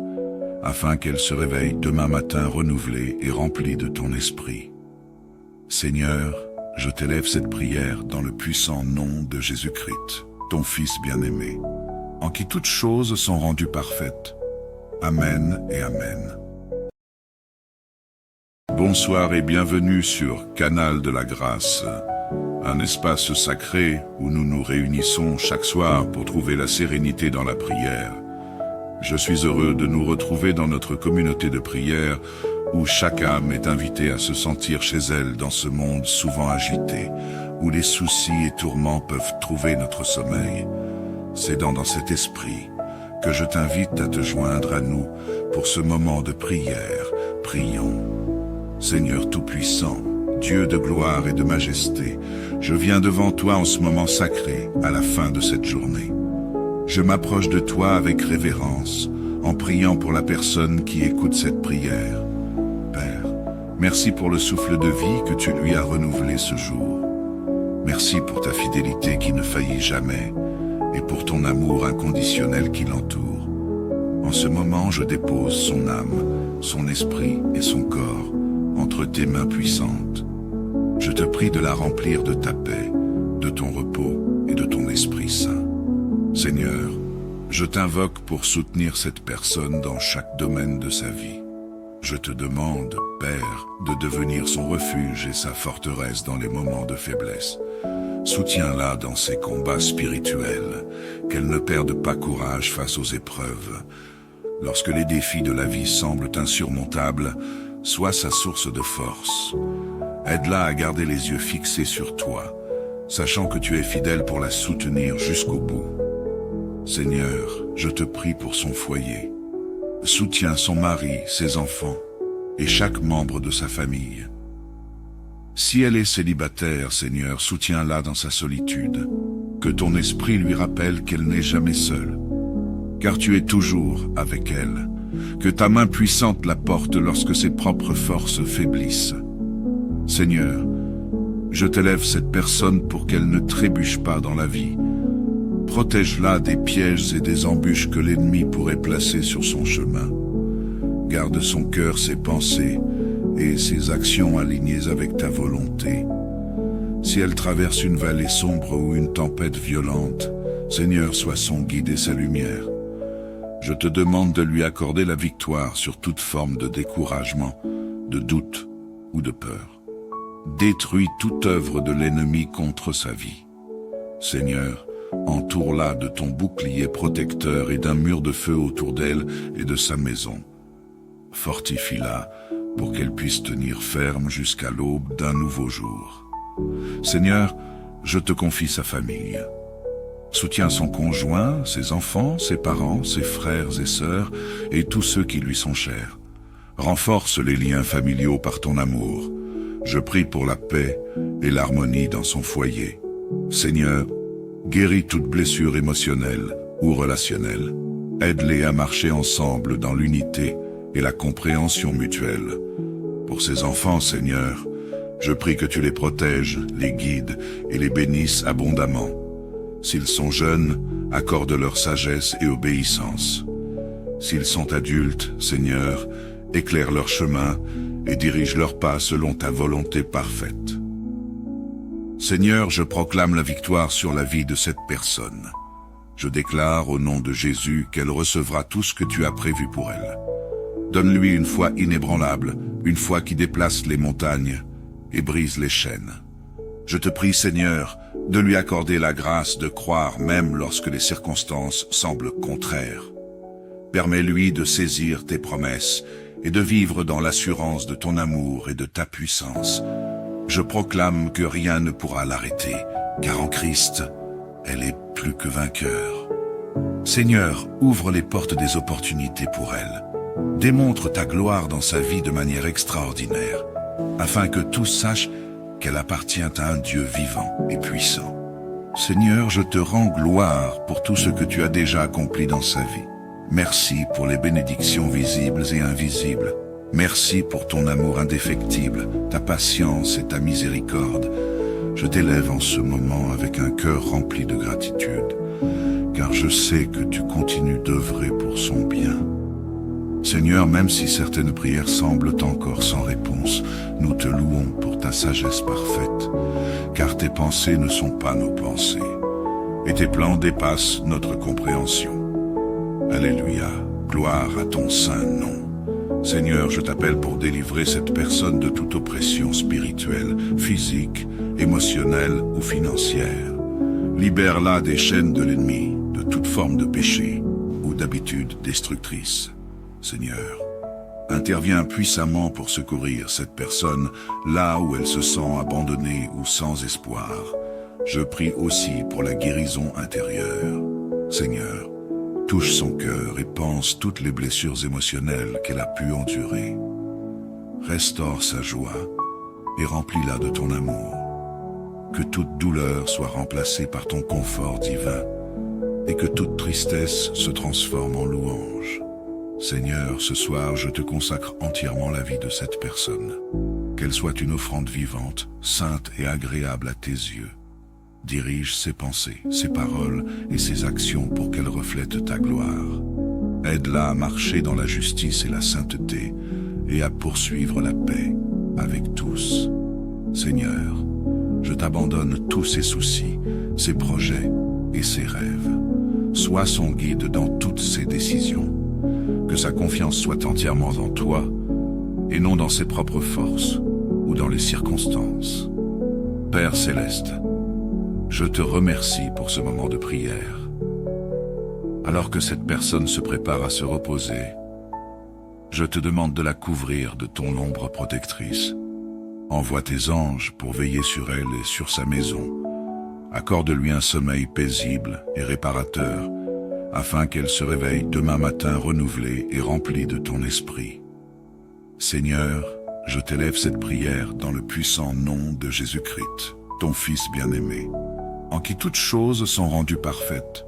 afin qu'elle se réveille demain matin renouvelée et remplie de ton esprit. Seigneur, je t'élève cette prière dans le puissant nom de Jésus-Christ, ton Fils bien-aimé, en qui toutes choses sont rendues parfaites. Amen et Amen. Bonsoir et bienvenue sur Canal de la Grâce, un espace sacré où nous nous réunissons chaque soir pour trouver la sérénité dans la prière. Je suis heureux de nous retrouver dans notre communauté de prière où chaque âme est invitée à se sentir chez elle dans ce monde souvent agité, où les soucis et tourments peuvent trouver notre sommeil. C'est dans cet esprit que je t'invite à te joindre à nous pour ce moment de prière. Prions. Seigneur Tout-Puissant, Dieu de gloire et de majesté, je viens devant toi en ce moment sacré, à la fin de cette journée. Je m'approche de toi avec révérence, en priant pour la personne qui écoute cette prière. Père, merci pour le souffle de vie que tu lui as renouvelé ce jour. Merci pour ta fidélité qui ne faillit jamais, et pour ton amour inconditionnel qui l'entoure. En ce moment, je dépose son âme, son esprit et son corps entre tes mains puissantes. Je te prie de la remplir de ta paix, de ton repos et de ton Esprit Saint. Seigneur, je t'invoque pour soutenir cette personne dans chaque domaine de sa vie. Je te demande, Père, de devenir son refuge et sa forteresse dans les moments de faiblesse. Soutiens-la dans ses combats spirituels, qu'elle ne perde pas courage face aux épreuves. Lorsque les défis de la vie semblent insurmontables, sois sa source de force. Aide-la à garder les yeux fixés sur toi, sachant que tu es fidèle pour la soutenir jusqu'au bout. Seigneur, je te prie pour son foyer. Soutiens son mari, ses enfants et chaque membre de sa famille. Si elle est célibataire, Seigneur, soutiens-la dans sa solitude. Que ton esprit lui rappelle qu'elle n'est jamais seule, car tu es toujours avec elle. Que ta main puissante la porte lorsque ses propres forces faiblissent. Seigneur, je t'élève cette personne pour qu'elle ne trébuche pas dans la vie, Protège-la des pièges et des embûches que l'ennemi pourrait placer sur son chemin. Garde son cœur, ses pensées et ses actions alignées avec ta volonté. Si elle traverse une vallée sombre ou une tempête violente, Seigneur, sois son guide et sa lumière. Je te demande de lui accorder la victoire sur toute forme de découragement, de doute ou de peur. Détruis toute œuvre de l'ennemi contre sa vie. Seigneur, entoure-la de ton bouclier protecteur et d'un mur de feu autour d'elle et de sa maison. Fortifie-la pour qu'elle puisse tenir ferme jusqu'à l'aube d'un nouveau jour. Seigneur, je te confie sa famille. Soutiens son conjoint, ses enfants, ses parents, ses frères et sœurs et tous ceux qui lui sont chers. Renforce les liens familiaux par ton amour. Je prie pour la paix et l'harmonie dans son foyer. Seigneur, guéris toute blessure émotionnelle ou relationnelle. Aide-les à marcher ensemble dans l'unité et la compréhension mutuelle. Pour ces enfants, Seigneur, je prie que tu les protèges, les guides et les bénisses abondamment. S'ils sont jeunes, accorde-leur sagesse et obéissance. S'ils sont adultes, Seigneur, éclaire leur chemin et dirige leurs pas selon ta volonté parfaite. Seigneur, je proclame la victoire sur la vie de cette personne. Je déclare au nom de Jésus qu'elle recevra tout ce que tu as prévu pour elle. Donne-lui une foi inébranlable, une foi qui déplace les montagnes et brise les chaînes. Je te prie, Seigneur, de lui accorder la grâce de croire même lorsque les circonstances semblent contraires. Permets-lui de saisir tes promesses et de vivre dans l'assurance de ton amour et de ta puissance. Je proclame que rien ne pourra l'arrêter, car en Christ, elle est plus que vainqueur. Seigneur, ouvre les portes des opportunités pour elle. Démontre ta gloire dans sa vie de manière extraordinaire, afin que tous sachent qu'elle appartient à un Dieu vivant et puissant. Seigneur, je te rends gloire pour tout ce que tu as déjà accompli dans sa vie. Merci pour les bénédictions visibles et invisibles. Merci pour ton amour indéfectible, ta patience et ta miséricorde. Je t'élève en ce moment avec un cœur rempli de gratitude, car je sais que tu continues d'œuvrer pour son bien. Seigneur, même si certaines prières semblent encore sans réponse, nous te louons pour ta sagesse parfaite, car tes pensées ne sont pas nos pensées, et tes plans dépassent notre compréhension. Alléluia, gloire à ton saint nom. Seigneur, je t'appelle pour délivrer cette personne de toute oppression spirituelle, physique, émotionnelle ou financière. Libère-la des chaînes de l'ennemi, de toute forme de péché ou d'habitude destructrice. Seigneur, interviens puissamment pour secourir cette personne là où elle se sent abandonnée ou sans espoir. Je prie aussi pour la guérison intérieure. Seigneur, touche son cœur et pense toutes les blessures émotionnelles qu'elle a pu endurer. Restaure sa joie et remplis-la de ton amour. Que toute douleur soit remplacée par ton confort divin et que toute tristesse se transforme en louange. Seigneur, ce soir, je te consacre entièrement la vie de cette personne. Qu'elle soit une offrande vivante, sainte et agréable à tes yeux. Dirige ses pensées, ses paroles et ses actions pour qu'elles reflètent ta gloire. Aide-la à marcher dans la justice et la sainteté et à poursuivre la paix avec tous. Seigneur, je t'abandonne tous ses soucis, ses projets et ses rêves. Sois son guide dans toutes ses décisions. Que sa confiance soit entièrement en toi et non dans ses propres forces ou dans les circonstances. Père céleste, je te remercie pour ce moment de prière. Alors que cette personne se prépare à se reposer, je te demande de la couvrir de ton ombre protectrice. Envoie tes anges pour veiller sur elle et sur sa maison. Accorde-lui un sommeil paisible et réparateur, afin qu'elle se réveille demain matin renouvelée et remplie de ton esprit. Seigneur, je t'élève cette prière dans le puissant nom de Jésus-Christ, ton Fils bien-aimé, en qui toutes choses sont rendues parfaites.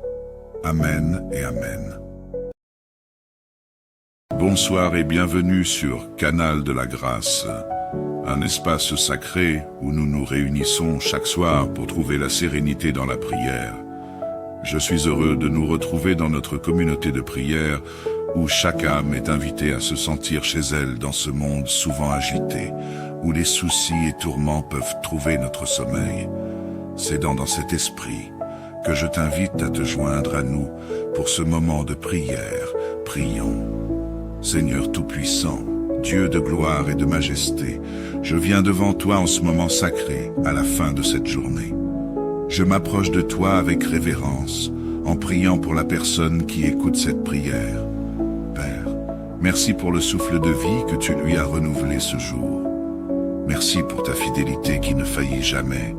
Amen et Amen. Bonsoir et bienvenue sur Canal de la Grâce, un espace sacré où nous nous réunissons chaque soir pour trouver la sérénité dans la prière. Je suis heureux de nous retrouver dans notre communauté de prière où chaque âme est invitée à se sentir chez elle dans ce monde souvent agité, où les soucis et tourments peuvent trouver notre sommeil. C'est dans cet esprit que je t'invite à te joindre à nous pour ce moment de prière. Prions. Seigneur Tout-Puissant, Dieu de gloire et de majesté, je viens devant toi en ce moment sacré, à la fin de cette journée. Je m'approche de toi avec révérence, en priant pour la personne qui écoute cette prière. Père, merci pour le souffle de vie que tu lui as renouvelé ce jour. Merci pour ta fidélité qui ne faillit jamais,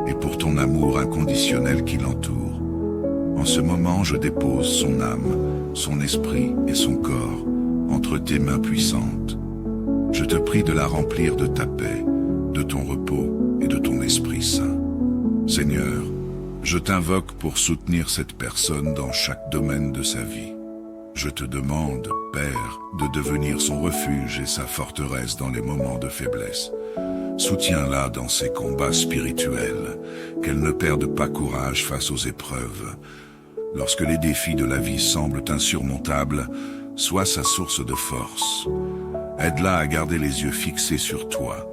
et pour ton amour inconditionnel qui l'entoure. En ce moment, je dépose son âme, son esprit et son corps entre tes mains puissantes. Je te prie de la remplir de ta paix, de ton repos et de ton Esprit Saint. Seigneur, je t'invoque pour soutenir cette personne dans chaque domaine de sa vie. Je te demande, Père, de devenir son refuge et sa forteresse dans les moments de faiblesse. Soutiens-la dans ses combats spirituels, qu'elle ne perde pas courage face aux épreuves. Lorsque les défis de la vie semblent insurmontables, sois sa source de force. Aide-la à garder les yeux fixés sur toi,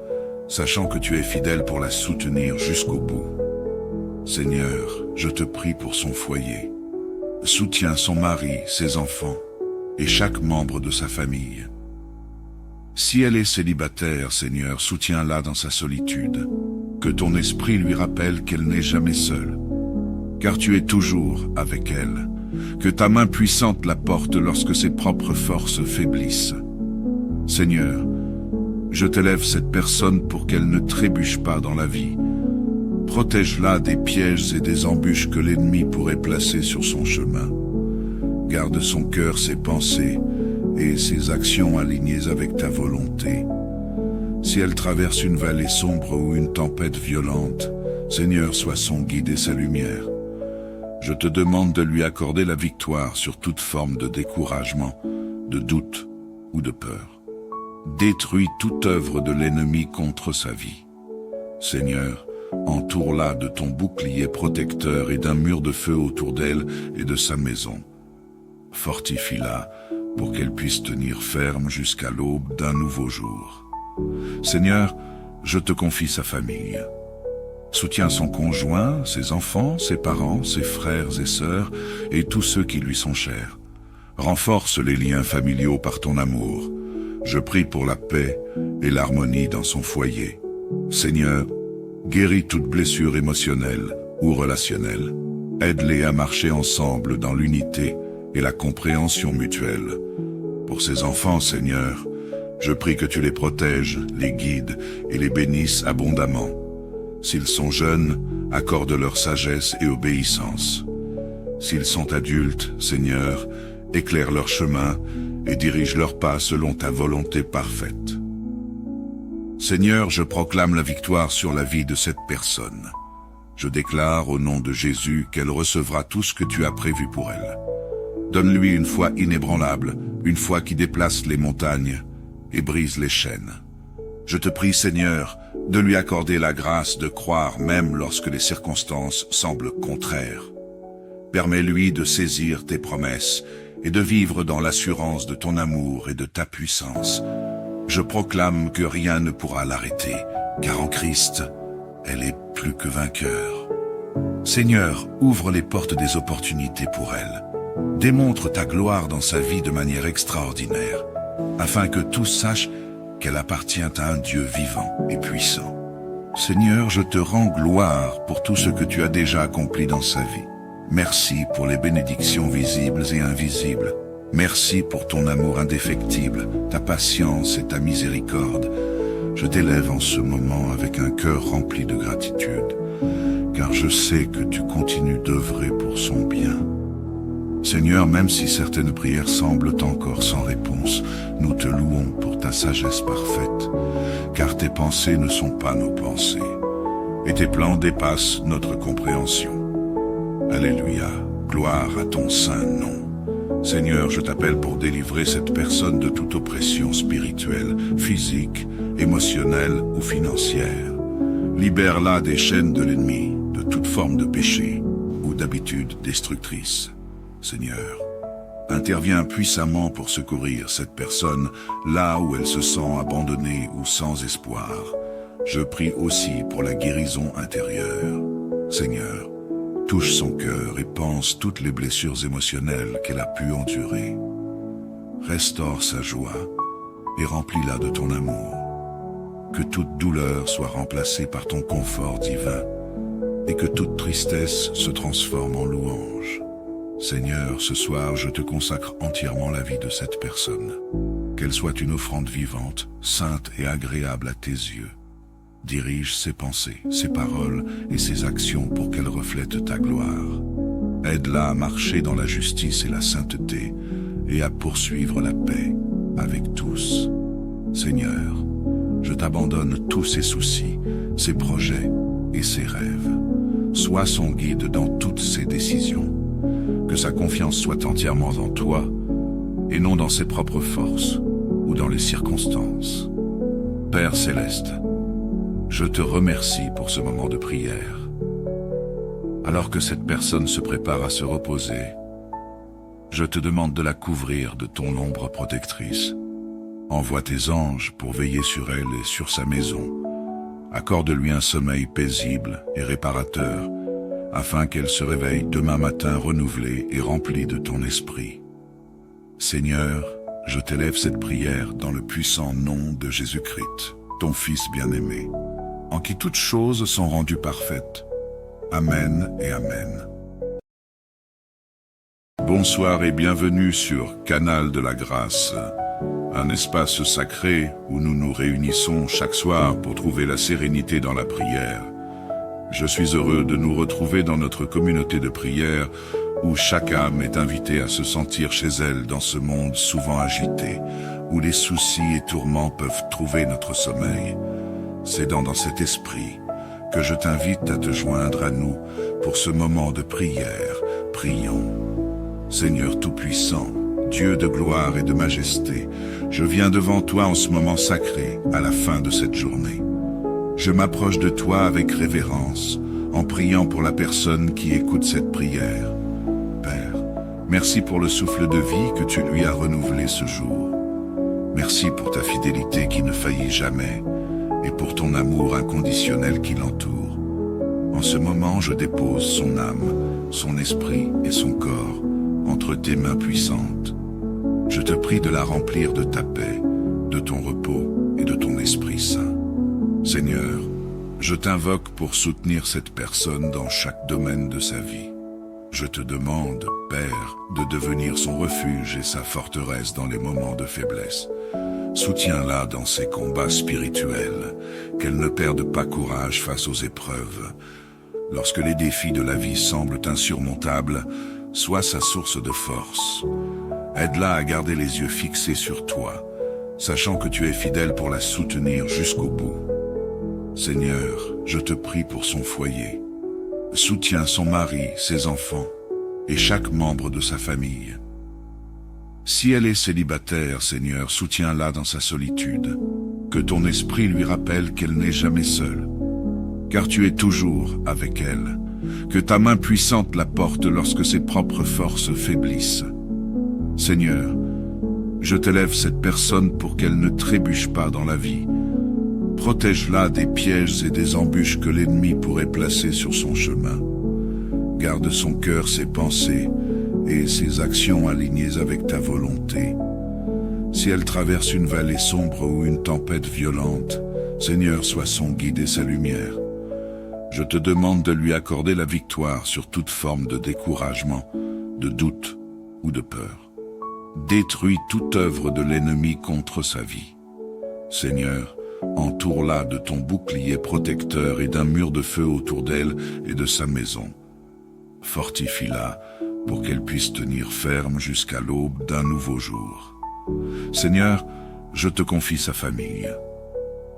sachant que tu es fidèle pour la soutenir jusqu'au bout. Seigneur, je te prie pour son foyer. Soutiens son mari, ses enfants et chaque membre de sa famille. Si elle est célibataire, Seigneur, soutiens-la dans sa solitude. Que ton esprit lui rappelle qu'elle n'est jamais seule, car tu es toujours avec elle. Que ta main puissante la porte lorsque ses propres forces faiblissent. Seigneur, je t'élève cette personne pour qu'elle ne trébuche pas dans la vie. Protège-la des pièges et des embûches que l'ennemi pourrait placer sur son chemin. Garde son cœur, ses pensées et ses actions alignées avec ta volonté. Si elle traverse une vallée sombre ou une tempête violente, Seigneur, sois son guide et sa lumière. Je te demande de lui accorder la victoire sur toute forme de découragement, de doute ou de peur. Détruis toute œuvre de l'ennemi contre sa vie. Seigneur, entoure-la de ton bouclier protecteur et d'un mur de feu autour d'elle et de sa maison. Fortifie-la pour qu'elle puisse tenir ferme jusqu'à l'aube d'un nouveau jour. Seigneur, je te confie sa famille. Soutiens son conjoint, ses enfants, ses parents, ses frères et sœurs et tous ceux qui lui sont chers. Renforce les liens familiaux par ton amour. Je prie pour la paix et l'harmonie dans son foyer. Seigneur, guéris toute blessure émotionnelle ou relationnelle. Aide-les à marcher ensemble dans l'unité et la compréhension mutuelle. Pour ces enfants, Seigneur, je prie que tu les protèges, les guides et les bénisses abondamment. S'ils sont jeunes, accorde-leur sagesse et obéissance. S'ils sont adultes, Seigneur, éclaire leur chemin et dirige leurs pas selon ta volonté parfaite. Seigneur, je proclame la victoire sur la vie de cette personne. Je déclare au nom de Jésus qu'elle recevra tout ce que tu as prévu pour elle. Donne-lui une foi inébranlable, une foi qui déplace les montagnes et brise les chaînes. Je te prie, Seigneur, de lui accorder la grâce de croire même lorsque les circonstances semblent contraires. Permets-lui de saisir tes promesses et de vivre dans l'assurance de ton amour et de ta puissance. Je proclame que rien ne pourra l'arrêter, car en Christ, elle est plus que vainqueur. Seigneur, ouvre les portes des opportunités pour elle. Démontre ta gloire dans sa vie de manière extraordinaire, afin que tous sachent qu'elle appartient à un Dieu vivant et puissant. Seigneur, je te rends gloire pour tout ce que tu as déjà accompli dans sa vie. Merci pour les bénédictions visibles et invisibles. Merci pour ton amour indéfectible, ta patience et ta miséricorde. Je t'élève en ce moment avec un cœur rempli de gratitude, car je sais que tu continues d'œuvrer pour son bien. Seigneur, même si certaines prières semblent encore sans réponse, nous te louons pour ta sagesse parfaite, car tes pensées ne sont pas nos pensées, et tes plans dépassent notre compréhension. Alléluia, gloire à ton saint nom. Seigneur, je t'appelle pour délivrer cette personne de toute oppression spirituelle, physique, émotionnelle ou financière. Libère-la des chaînes de l'ennemi, de toute forme de péché ou d'habitudes destructrices. Seigneur, interviens puissamment pour secourir cette personne là où elle se sent abandonnée ou sans espoir. Je prie aussi pour la guérison intérieure. Seigneur, touche son cœur et pense toutes les blessures émotionnelles qu'elle a pu endurer. Restaure sa joie et remplis-la de ton amour. Que toute douleur soit remplacée par ton confort divin et que toute tristesse se transforme en louange. Seigneur, ce soir, je te consacre entièrement la vie de cette personne. Qu'elle soit une offrande vivante, sainte et agréable à tes yeux. Dirige ses pensées, ses paroles et ses actions pour qu'elle reflète ta gloire. Aide-la à marcher dans la justice et la sainteté et à poursuivre la paix avec tous. Seigneur, je t'abandonne tous ses soucis, ses projets et ses rêves. Sois son guide dans toutes ses décisions. Que sa confiance soit entièrement en toi et non dans ses propres forces ou dans les circonstances. Père céleste, je te remercie pour ce moment de prière. Alors que cette personne se prépare à se reposer, je te demande de la couvrir de ton ombre protectrice. Envoie tes anges pour veiller sur elle et sur sa maison. Accorde-lui un sommeil paisible et réparateur, afin qu'elle se réveille demain matin renouvelée et remplie de ton esprit. Seigneur, je t'élève cette prière dans le puissant nom de Jésus-Christ, ton Fils bien-aimé, en qui toutes choses sont rendues parfaites. Amen et Amen. Bonsoir et bienvenue sur Canal de la Grâce, un espace sacré où nous nous réunissons chaque soir pour trouver la sérénité dans la prière. Je suis heureux de nous retrouver dans notre communauté de prière où chaque âme est invitée à se sentir chez elle dans ce monde souvent agité, où les soucis et tourments peuvent trouver notre sommeil. C'est dans cet esprit que je t'invite à te joindre à nous pour ce moment de prière. Prions. Seigneur Tout-Puissant, Dieu de gloire et de majesté, je viens devant toi en ce moment sacré, à la fin de cette journée. Je m'approche de toi avec révérence, en priant pour la personne qui écoute cette prière. Père, merci pour le souffle de vie que tu lui as renouvelé ce jour. Merci pour ta fidélité qui ne faillit jamais, et pour ton amour inconditionnel qui l'entoure. En ce moment, je dépose son âme, son esprit et son corps entre tes mains puissantes. Je te prie de la remplir de ta paix, de ton repos et de ton Esprit Saint. Seigneur, je t'invoque pour soutenir cette personne dans chaque domaine de sa vie. Je te demande, Père, de devenir son refuge et sa forteresse dans les moments de faiblesse. Soutiens-la dans ses combats spirituels, qu'elle ne perde pas courage face aux épreuves. Lorsque les défis de la vie semblent insurmontables, sois sa source de force. Aide-la à garder les yeux fixés sur toi, sachant que tu es fidèle pour la soutenir jusqu'au bout. Seigneur, je te prie pour son foyer. Soutiens son mari, ses enfants et chaque membre de sa famille. Si elle est célibataire, Seigneur, soutiens-la dans sa solitude. Que ton esprit lui rappelle qu'elle n'est jamais seule, car tu es toujours avec elle. Que ta main puissante la porte lorsque ses propres forces faiblissent. Seigneur, je t'élève cette personne pour qu'elle ne trébuche pas dans la vie. Protège-la des pièges et des embûches que l'ennemi pourrait placer sur son chemin. Garde son cœur, ses pensées et ses actions alignées avec ta volonté. Si elle traverse une vallée sombre ou une tempête violente, Seigneur, sois son guide et sa lumière. Je te demande de lui accorder la victoire sur toute forme de découragement, de doute ou de peur. Détruis toute œuvre de l'ennemi contre sa vie. Seigneur, entoure-la de ton bouclier protecteur et d'un mur de feu autour d'elle et de sa maison. Fortifie-la pour qu'elle puisse tenir ferme jusqu'à l'aube d'un nouveau jour. Seigneur, je te confie sa famille.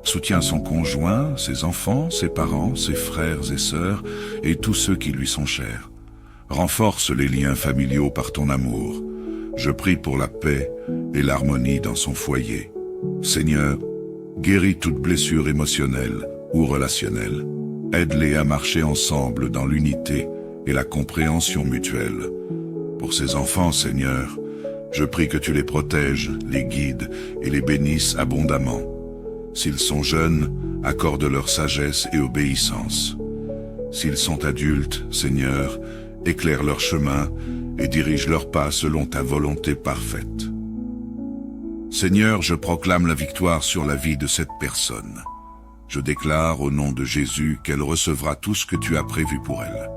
Soutiens son conjoint, ses enfants, ses parents, ses frères et sœurs et tous ceux qui lui sont chers. Renforce les liens familiaux par ton amour. Je prie pour la paix et l'harmonie dans son foyer. Seigneur, guéris toute blessure émotionnelle ou relationnelle. Aide-les à marcher ensemble dans l'unité et la compréhension mutuelle. Pour ces enfants, Seigneur, je prie que tu les protèges, les guides et les bénisses abondamment. S'ils sont jeunes, accorde leur sagesse et obéissance. S'ils sont adultes, Seigneur, éclaire leur chemin et dirige leurs pas selon ta volonté parfaite. Seigneur, je proclame la victoire sur la vie de cette personne. Je déclare au nom de Jésus qu'elle recevra tout ce que tu as prévu pour elle.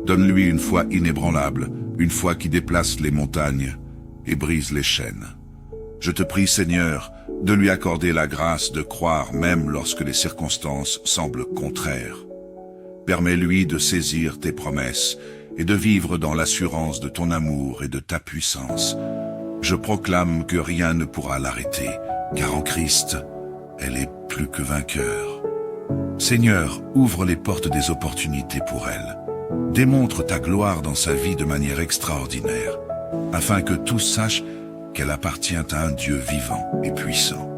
Donne-lui une foi inébranlable, une foi qui déplace les montagnes et brise les chaînes. Je te prie, Seigneur, de lui accorder la grâce de croire même lorsque les circonstances semblent contraires. Permets-lui de saisir tes promesses et de vivre dans l'assurance de ton amour et de ta puissance. Je proclame que rien ne pourra l'arrêter, car en Christ, elle est plus que vainqueur. Seigneur, ouvre les portes des opportunités pour elle. Démontre ta gloire dans sa vie de manière extraordinaire, afin que tous sachent qu'elle appartient à un Dieu vivant et puissant.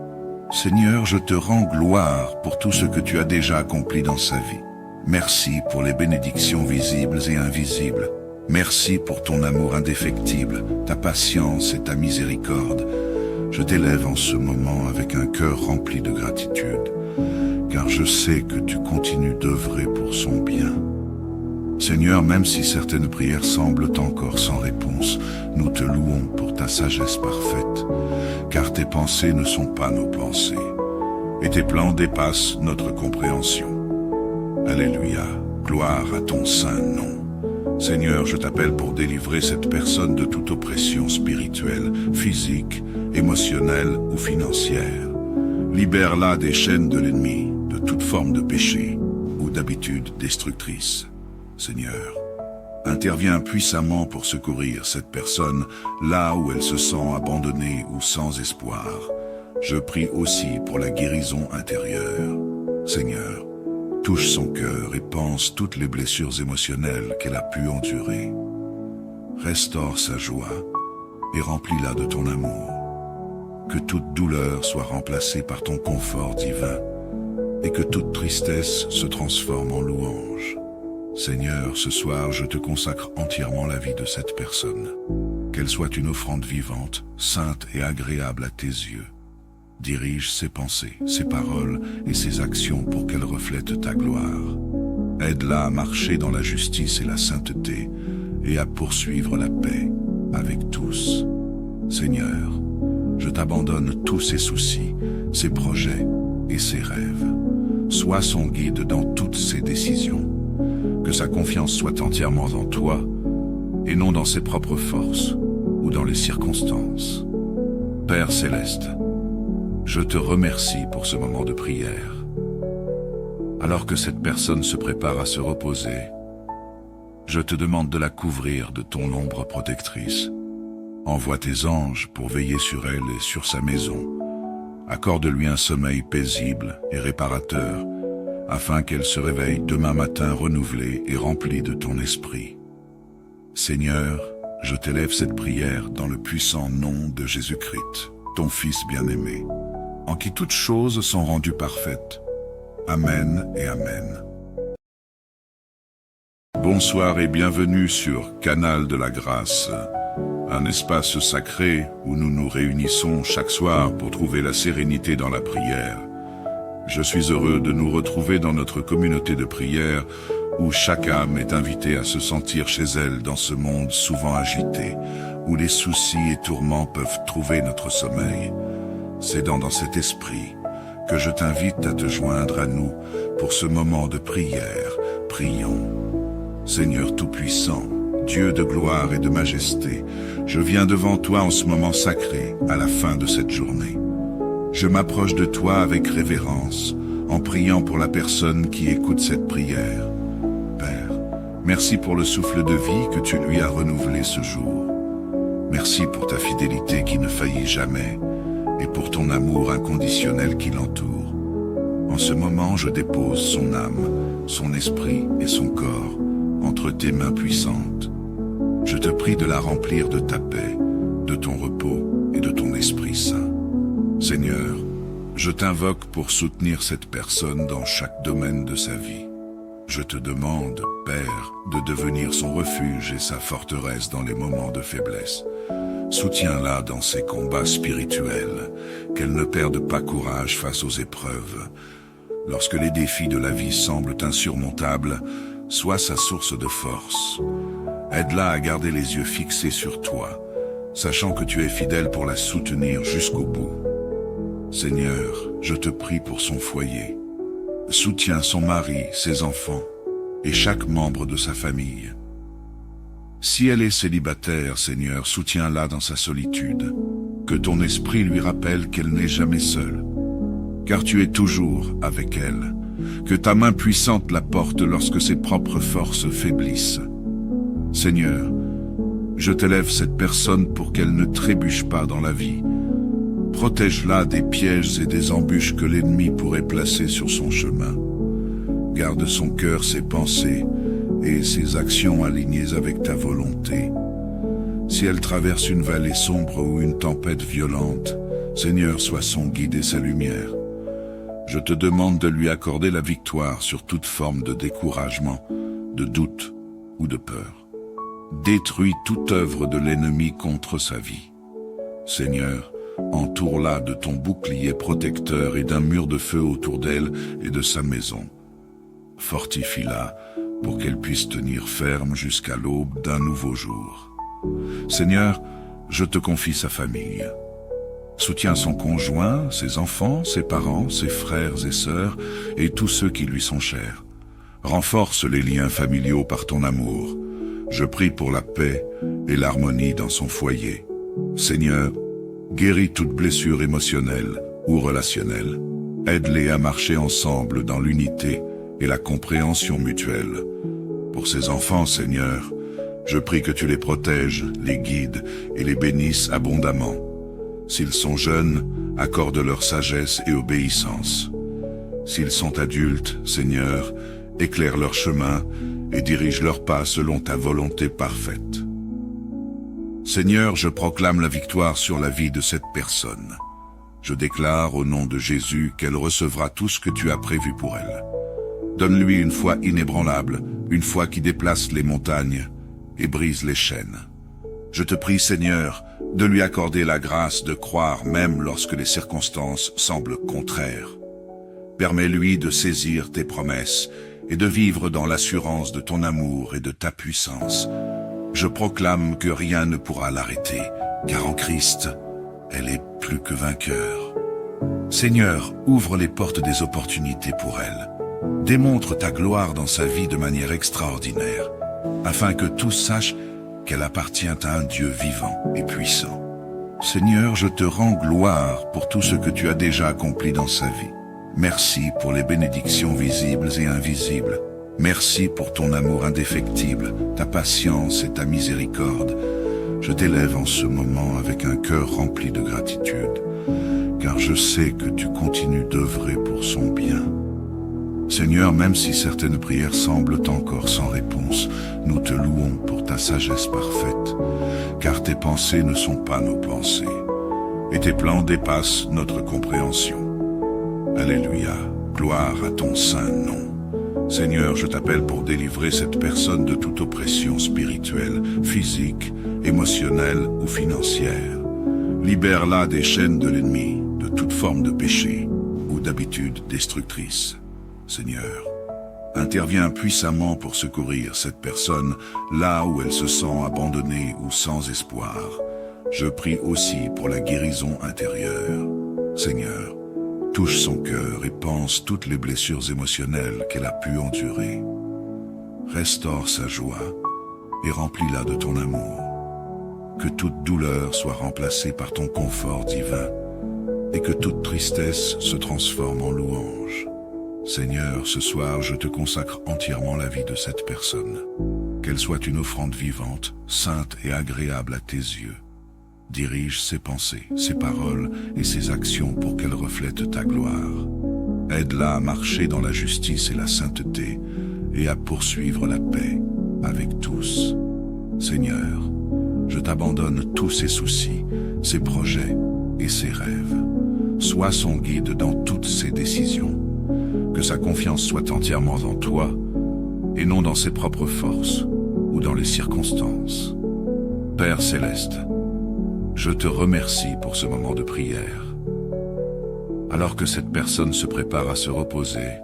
Seigneur, je te rends gloire pour tout ce que tu as déjà accompli dans sa vie. Merci pour les bénédictions visibles et invisibles. Merci pour ton amour indéfectible, ta patience et ta miséricorde. Je t'élève en ce moment avec un cœur rempli de gratitude, car je sais que tu continues d'œuvrer pour son bien. Seigneur, même si certaines prières semblent encore sans réponse, nous te louons pour ta sagesse parfaite, car tes pensées ne sont pas nos pensées, et tes plans dépassent notre compréhension. Alléluia, gloire à ton saint nom. Seigneur, je t'appelle pour délivrer cette personne de toute oppression spirituelle, physique, émotionnelle ou financière. Libère-la des chaînes de l'ennemi, de toute forme de péché ou d'habitude destructrice. Seigneur, interviens puissamment pour secourir cette personne là où elle se sent abandonnée ou sans espoir. Je prie aussi pour la guérison intérieure. Seigneur, touche son cœur et pense toutes les blessures émotionnelles qu'elle a pu endurer. Restaure sa joie et remplis-la de ton amour. Que toute douleur soit remplacée par ton confort divin et que toute tristesse se transforme en louange. Seigneur, ce soir, je te consacre entièrement la vie de cette personne. Qu'elle soit une offrande vivante, sainte et agréable à tes yeux. Dirige ses pensées, ses paroles et ses actions pour qu'elle reflète ta gloire. Aide-la à marcher dans la justice et la sainteté et à poursuivre la paix avec tous. Seigneur, je t'abandonne tous ses soucis, ses projets et ses rêves. Sois son guide dans toutes ses décisions. Que sa confiance soit entièrement en toi et non dans ses propres forces ou dans les circonstances. Père céleste, je te remercie pour ce moment de prière. Alors que cette personne se prépare à se reposer, je te demande de la couvrir de ton ombre protectrice. Envoie tes anges pour veiller sur elle et sur sa maison. Accorde-lui un sommeil paisible et réparateur, afin qu'elle se réveille demain matin renouvelée et remplie de ton esprit. Seigneur, je t'élève cette prière dans le puissant nom de Jésus-Christ, ton Fils bien-aimé, en qui toutes choses sont rendues parfaites. Amen et Amen. Bonsoir et bienvenue sur Canal de la Grâce, un espace sacré où nous nous réunissons chaque soir pour trouver la sérénité dans la prière. Je suis heureux de nous retrouver dans notre communauté de prière où chaque âme est invitée à se sentir chez elle dans ce monde souvent agité, où les soucis et tourments peuvent trouver notre sommeil. C'est dans cet esprit que je t'invite à te joindre à nous pour ce moment de prière. Prions. Seigneur Tout-Puissant, Dieu de gloire et de majesté, je viens devant toi en ce moment sacré, à la fin de cette journée. Je m'approche de toi avec révérence, en priant pour la personne qui écoute cette prière. Père, merci pour le souffle de vie que tu lui as renouvelé ce jour. Merci pour ta fidélité qui ne faillit jamais, et pour ton amour inconditionnel qui l'entoure. En ce moment, je dépose son âme, son esprit et son corps entre tes mains puissantes. Je te prie de la remplir de ta paix, de ton repos et de ton Esprit Saint. Seigneur, je t'invoque pour soutenir cette personne dans chaque domaine de sa vie. Je te demande, Père, de devenir son refuge et sa forteresse dans les moments de faiblesse. Soutiens-la dans ses combats spirituels, qu'elle ne perde pas courage face aux épreuves. Lorsque les défis de la vie semblent insurmontables, sois sa source de force. Aide-la à garder les yeux fixés sur toi, sachant que tu es fidèle pour la soutenir jusqu'au bout. Seigneur, je te prie pour son foyer. Soutiens son mari, ses enfants et chaque membre de sa famille. Si elle est célibataire, Seigneur, soutiens-la dans sa solitude. Que ton esprit lui rappelle qu'elle n'est jamais seule, car tu es toujours avec elle. Que ta main puissante la porte lorsque ses propres forces faiblissent. Seigneur, je t'élève cette personne pour qu'elle ne trébuche pas dans la vie. Protège-la des pièges et des embûches que l'ennemi pourrait placer sur son chemin. Garde son cœur, ses pensées et ses actions alignées avec ta volonté. Si elle traverse une vallée sombre ou une tempête violente, Seigneur, sois son guide et sa lumière. Je te demande de lui accorder la victoire sur toute forme de découragement, de doute ou de peur. Détruis toute œuvre de l'ennemi contre sa vie. Seigneur, entoure-la de ton bouclier protecteur et d'un mur de feu autour d'elle et de sa maison. Fortifie-la pour qu'elle puisse tenir ferme jusqu'à l'aube d'un nouveau jour. Seigneur, je te confie sa famille. Soutiens son conjoint, ses enfants, ses parents, ses frères et sœurs et tous ceux qui lui sont chers. Renforce les liens familiaux par ton amour. Je prie pour la paix et l'harmonie dans son foyer. Seigneur, guéris toute blessure émotionnelle ou relationnelle. Aide-les à marcher ensemble dans l'unité et la compréhension mutuelle. Pour ces enfants, Seigneur, je prie que tu les protèges, les guides et les bénisses abondamment. S'ils sont jeunes, accorde-leur sagesse et obéissance. S'ils sont adultes, Seigneur, éclaire leur chemin et dirige leurs pas selon ta volonté parfaite. Seigneur, je proclame la victoire sur la vie de cette personne. Je déclare au nom de Jésus qu'elle recevra tout ce que tu as prévu pour elle. Donne-lui une foi inébranlable, une foi qui déplace les montagnes et brise les chaînes. Je te prie, Seigneur, de lui accorder la grâce de croire même lorsque les circonstances semblent contraires. Permets-lui de saisir tes promesses et de vivre dans l'assurance de ton amour et de ta puissance. Je proclame que rien ne pourra l'arrêter, car en Christ, elle est plus que vainqueur. Seigneur, ouvre les portes des opportunités pour elle. Démontre ta gloire dans sa vie de manière extraordinaire, afin que tous sachent qu'elle appartient à un Dieu vivant et puissant. Seigneur, je te rends gloire pour tout ce que tu as déjà accompli dans sa vie. Merci pour les bénédictions visibles et invisibles. Merci pour ton amour indéfectible, ta patience et ta miséricorde. Je t'élève en ce moment avec un cœur rempli de gratitude, car je sais que tu continues d'œuvrer pour son bien. Seigneur, même si certaines prières semblent encore sans réponse, nous te louons pour ta sagesse parfaite, car tes pensées ne sont pas nos pensées, et tes plans dépassent notre compréhension. Alléluia, gloire à ton saint nom. Seigneur, je t'appelle pour délivrer cette personne de toute oppression spirituelle, physique, émotionnelle ou financière. Libère-la des chaînes de l'ennemi, de toute forme de péché ou d'habitude destructrice. Seigneur, interviens puissamment pour secourir cette personne là où elle se sent abandonnée ou sans espoir. Je prie aussi pour la guérison intérieure. Seigneur, touche son cœur et pense toutes les blessures émotionnelles qu'elle a pu endurer. Restaure sa joie et remplis-la de ton amour. Que toute douleur soit remplacée par ton confort divin et que toute tristesse se transforme en louange. Seigneur, ce soir, je te consacre entièrement la vie de cette personne. Qu'elle soit une offrande vivante, sainte et agréable à tes yeux. Dirige ses pensées, ses paroles et ses actions pour qu'elle reflète ta gloire. Aide-la à marcher dans la justice et la sainteté et à poursuivre la paix avec tous. Seigneur, je t'abandonne tous ses soucis, ses projets et ses rêves. Sois son guide dans toutes ses décisions. Que sa confiance soit entièrement en toi et non dans ses propres forces ou dans les circonstances. Père céleste, je te remercie pour ce moment de prière. Alors que cette personne se prépare à se reposer,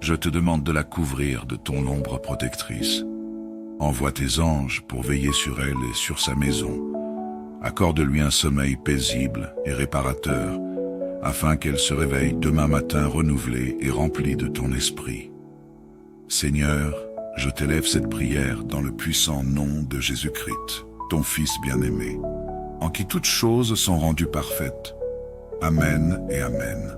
je te demande de la couvrir de ton ombre protectrice. Envoie tes anges pour veiller sur elle et sur sa maison. Accorde-lui un sommeil paisible et réparateur, afin qu'elle se réveille demain matin renouvelée et remplie de ton esprit. Seigneur, je t'élève cette prière dans le puissant nom de Jésus-Christ, ton Fils bien-aimé, en qui toutes choses sont rendues parfaites. Amen et Amen.